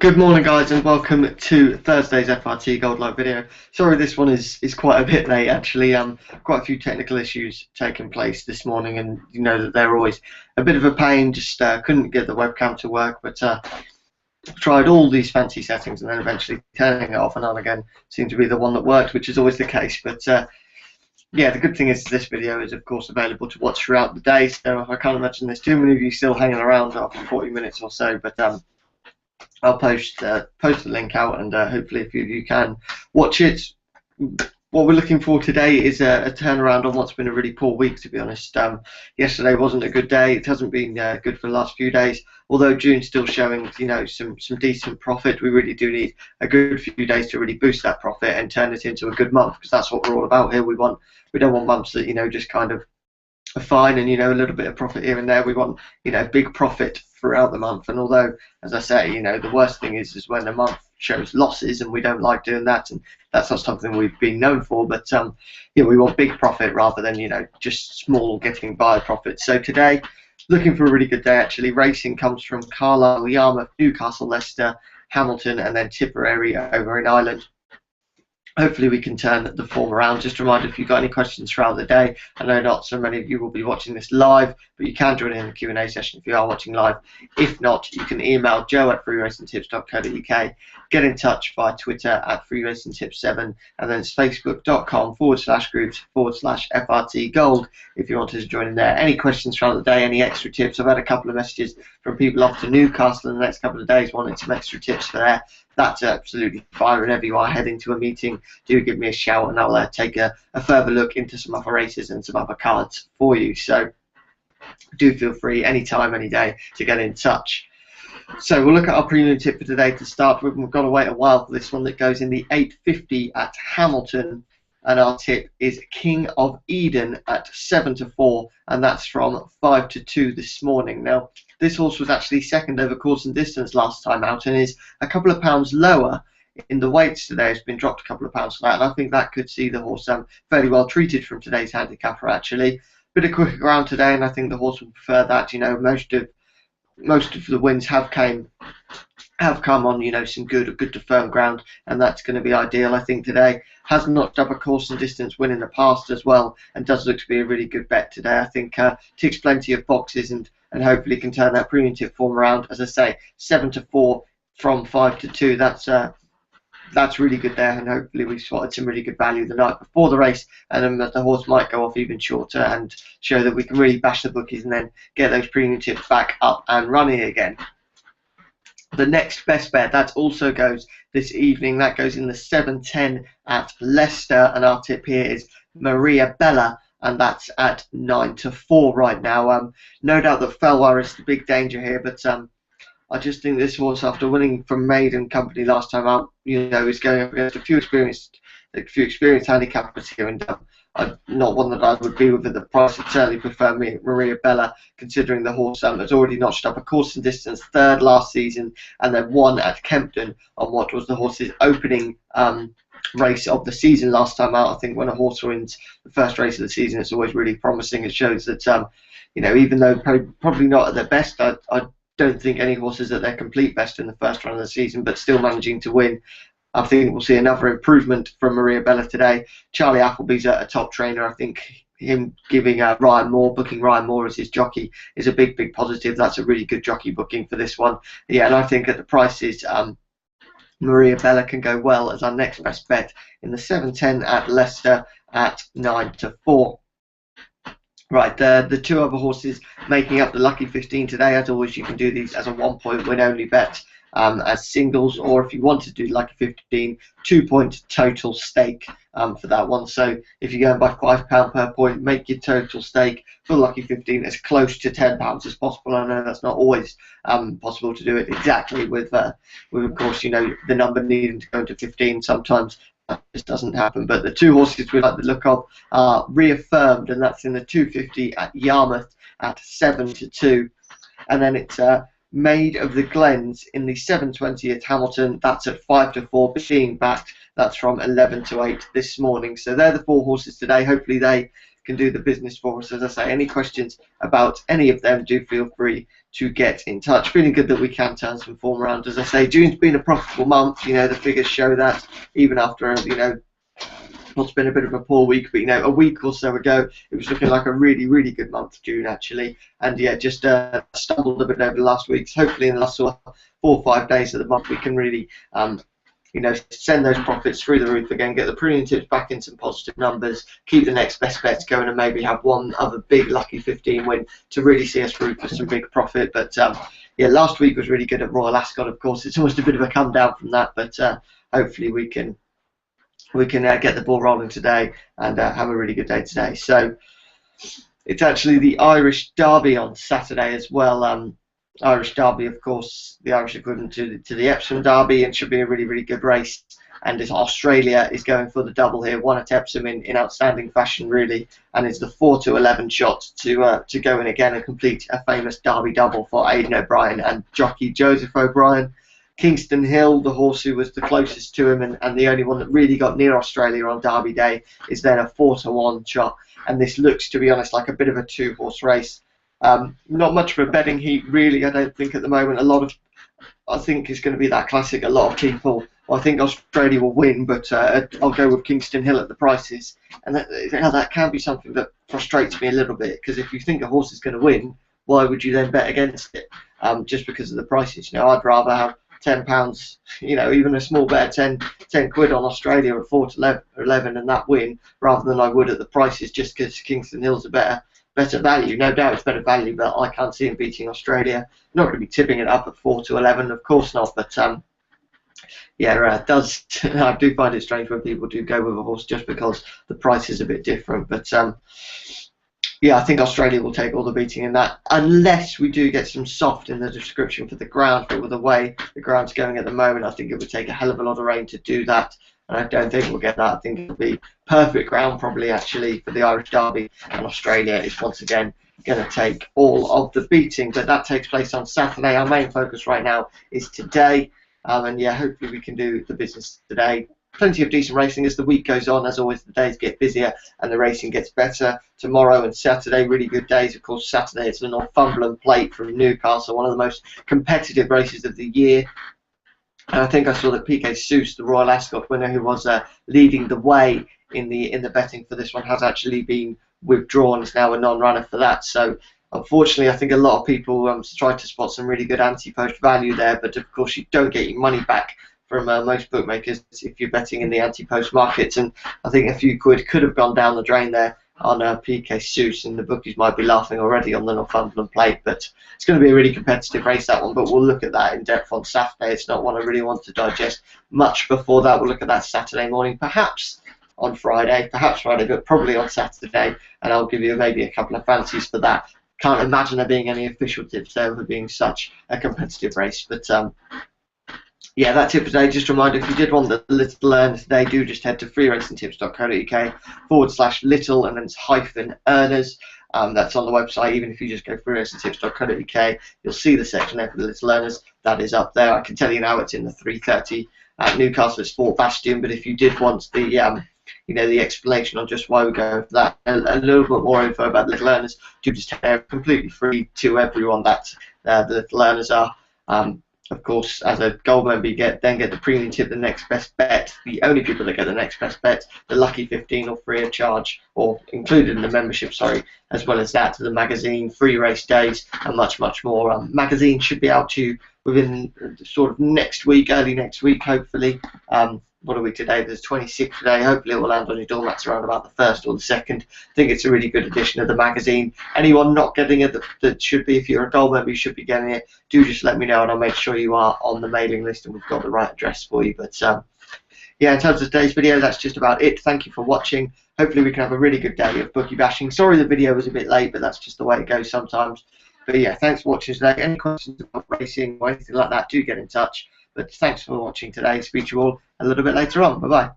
Good morning, guys, and welcome to Thursday's FRT Gold live video. Sorry, this one is quite a bit late, actually. Quite a few technical issues taking place this morning, and you know that they're always a bit of a pain. Just couldn't get the webcam to work, but tried all these fancy settings, and then eventually turning it off and on again seemed to be the one that worked, which is always the case. But yeah, the good thing is this video is, of course, available to watch throughout the day, so I can't imagine there's too many of you still hanging around after 40 minutes or so. But I'll post the link out, and hopefully a few of you can watch it. What we're looking for today is a turnaround on what's been a really poor week, to be honest. Yesterday wasn't a good day. It hasn't been good for the last few days. Although June's still showing, you know, some decent profit, we really do need a good few days to really boost that profit and turn it into a good month, because that's what we're all about here. We don't want months that, you know, just kind of are fine and, you know, a little bit of profit here and there. We want, you know, big profit throughout the month. And although, as I say, you know, the worst thing is when the month shows losses, and we don't like doing that, and that's not something we've been known for. But yeah, we want big profit rather than, you know, just small getting by profits. So today, looking for a really good day, actually. Racing comes from Carlisle, Yarmouth, Newcastle, Leicester, Hamilton, and then Tipperary over in Ireland. Hopefully we can turn the form around. Just a reminder, if you've got any questions throughout the day, I know not so many of you will be watching this live, but you can join in the Q&A session if you are watching live. If not, you can email joe@freeracingtips.co.uk, get in touch via Twitter at freeracingtips7, and then it's facebook.com/groups/FRT Gold if you wanted to join in there. Any questions throughout the day, any extra tips? I've had a couple of messages from people off to Newcastle in the next couple of days wanting some extra tips for there. That's absolutely fine. Whenever you are heading to a meeting, do give me a shout, and I'll take a further look into some other races and some other cards for you. So do feel free anytime, any day to get in touch. So we'll look at our premium tip for today to start with. We've got to wait a while for this one that goes in the 850 at Hamilton. And our tip is King of Eden at 7-4, and that's from 5-2 this morning. Now, this horse was actually second over course and distance last time out, and is a couple of pounds lower in the weights today. It's been dropped a couple of pounds for that, and I think that could see the horse fairly well treated from today's handicapper, actually. Bit of quicker ground today, and I think the horse will prefer that. You know, most of the wins have come on, you know, some good to firm ground, and that's going to be ideal. I think today has knocked up a course and distance win in the past as well, and does look to be a really good bet today. I think ticks plenty of boxes, and hopefully can turn that premium tip form around. As I say, 7-4 from 5-2. That's really good there, and hopefully we've spotted some really good value the night before the race, and the horse might go off even shorter and show that we can really bash the bookies and then get those premium tips back up and running again. The next best bet, that also goes this evening, that goes in the 7-10 at Leicester, and our tip here is Maria Bella, and that's at 9-4 right now. No doubt that Felwar is the big danger here, but I just think this horse, after winning from Maiden Company last time out, you know, is going up against a few experienced handicappers here, and not one that I would be with at the price. I'd certainly prefer Maria Bella, considering the horse has already notched up a course and distance third last season, and then won at Kempton on what was the horse's opening race of the season last time out. I think when a horse wins the first race of the season, it's always really promising. It shows that you know, even though probably not at their best, I don't think any horse is at their complete best in the first run of the season, but still managing to win. I think we'll see another improvement from Maria Bella today. Charlie Appleby's a top trainer. I think him giving booking Ryan Moore as his jockey is a big positive. That's a really good jockey booking for this one. Yeah, and I think at the prices, Maria Bella can go well as our next best bet in the 7-10 at Leicester at 9-4. Right, the two other horses making up the lucky 15 today. As always, you can do these as a 1-point win only bet as singles, or if you want to do lucky 15, 2-point total stake for that one. So if you're going by £5 per point, make your total stake for lucky 15 as close to £10 as possible. I know that's not always possible to do it exactly with of course, you know, the number needing to go to 15. Sometimes that just doesn't happen, but the two horses we like the look of are Reaffirmed, and that's in the 250 at Yarmouth at 7-2, and then it's Maid of the Glens in the 720 at Hamilton. That's at 5-4, being backed. That's from 11-8 this morning. So they're the four horses today. Hopefully they can do the business for us. As I say, any questions about any of them, do feel free to get in touch. Feeling good that we can turn some form around. As I say, June's been a profitable month. You know, the figures show that, even after, you know, what's been a bit of a poor week, but you know, a week or so ago it was looking like a really, really good month, June, actually. And yeah, just stumbled a bit over the last weeks. Hopefully in the last sort of 4 or 5 days of the month we can really you know, send those profits through the roof again, get the premium tips back in some positive numbers, keep the next best bets going, and maybe have one other big lucky 15 win to really see us through for some big profit. But yeah, last week was really good at Royal Ascot. Of course, it's almost a bit of a come down from that, but hopefully we can get the ball rolling today and have a really good day today. So it's actually the Irish Derby on Saturday as well. Irish Derby, of course, the Irish equivalent to the Epsom Derby, and should be a really, really good race. And Australia is going for the double here, won at Epsom in outstanding fashion, really, and it's the 4-11 shot to go in again and complete a famous Derby double for Aidan O'Brien and jockey Joseph O'Brien. Kingston Hill, the horse who was the closest to him and the only one that really got near Australia on Derby Day, is then a 4-1 shot. And this looks, to be honest, like a bit of a two-horse race. Not much of a betting heat, really, I don't think, at the moment. I think it's going to be that classic. A lot of people, I think Australia will win, but I'll go with Kingston Hill at the prices. And that can be something that frustrates me a little bit, because if you think a horse is going to win, why would you then bet against it? Just because of the prices. You know, I'd rather have £10, you know, even a small bet, 10 quid on Australia at 4-11 and that win, rather than I would at the prices, just because Kingston Hill's a better value. No doubt it's better value, but I can't see him beating Australia. I'm not going to be tipping it up at 4-11, of course not. But yeah, it does. I do find it strange when people do go with a horse just because the price is a bit different. But yeah, I think Australia will take all the beating in that, unless we do get some soft in the description for the ground. But with the way the ground's going at the moment, I think it would take a hell of a lot of rain to do that. And I don't think we'll get that. I think it'll be perfect ground, probably, actually, for the Irish Derby. And Australia is once again going to take all of the beating. But that takes place on Saturday. Our main focus right now is today. And yeah, hopefully we can do the business today. Plenty of decent racing as the week goes on. As always, the days get busier and the racing gets better. Tomorrow and Saturday, really good days. Of course, Saturday it's the Northumberland Plate from Newcastle, one of the most competitive races of the year. And I think I saw that PK Seuss, the Royal Ascot winner, who was leading the way in the betting for this one, has actually been withdrawn. Is now a non-runner for that. So unfortunately, I think a lot of people tried to spot some really good anti-post value there, but of course you don't get your money back from most bookmakers if you're betting in the anti-post markets. And I think a few quid could have gone down the drain there on PK Seuss, and the bookies might be laughing already on the Northumberland Plate. But it's going to be a really competitive race, that one, but we'll look at that in depth on Saturday. It's not one I really want to digest much before that. We'll look at that Saturday morning, perhaps on Friday, but probably on Saturday, and I'll give you maybe a couple of fancies for that. Can't imagine there being any official tips there with it being such a competitive race. But yeah, that's it for today. Just a reminder, if you did want the little earners today, do just head to freeracingtips.co.uk/little and then it's -earners. That's on the website. Even if you just go freeracingtips.co.uk, you'll see the section there for the little earners. That is up there. I can tell you now it's in the 3:30 at Newcastle Sport Bastion. But if you did want the you know, the explanation on just why we go for that, a little bit more info about little earners, do just head there, completely free to everyone. That the little earners are. Of course, as a gold member, you get the premium tip, the next best bet. The only people that get the next best bet, the lucky 15, or free of charge, or included in the membership, sorry, as well as that, to the magazine, free race days, and much, much more. Magazine should be out to you within sort of next week, early next week, hopefully. What are we today? There's 26 today. Hopefully it will land on your doormats around about the 1st or the 2nd. I think it's a really good edition of the magazine. Anyone not getting it that should be, if you're a gold member, you should be getting it. Do just let me know and I'll make sure you are on the mailing list and we've got the right address for you. But yeah, in terms of today's video, that's just about it. Thank you for watching. Hopefully we can have a really good day of bookie bashing. Sorry the video was a bit late, but that's just the way it goes sometimes. But yeah, thanks for watching today. Any questions about racing or anything like that, do get in touch. But thanks for watching today. Speak to you all a little bit later on. Bye-bye.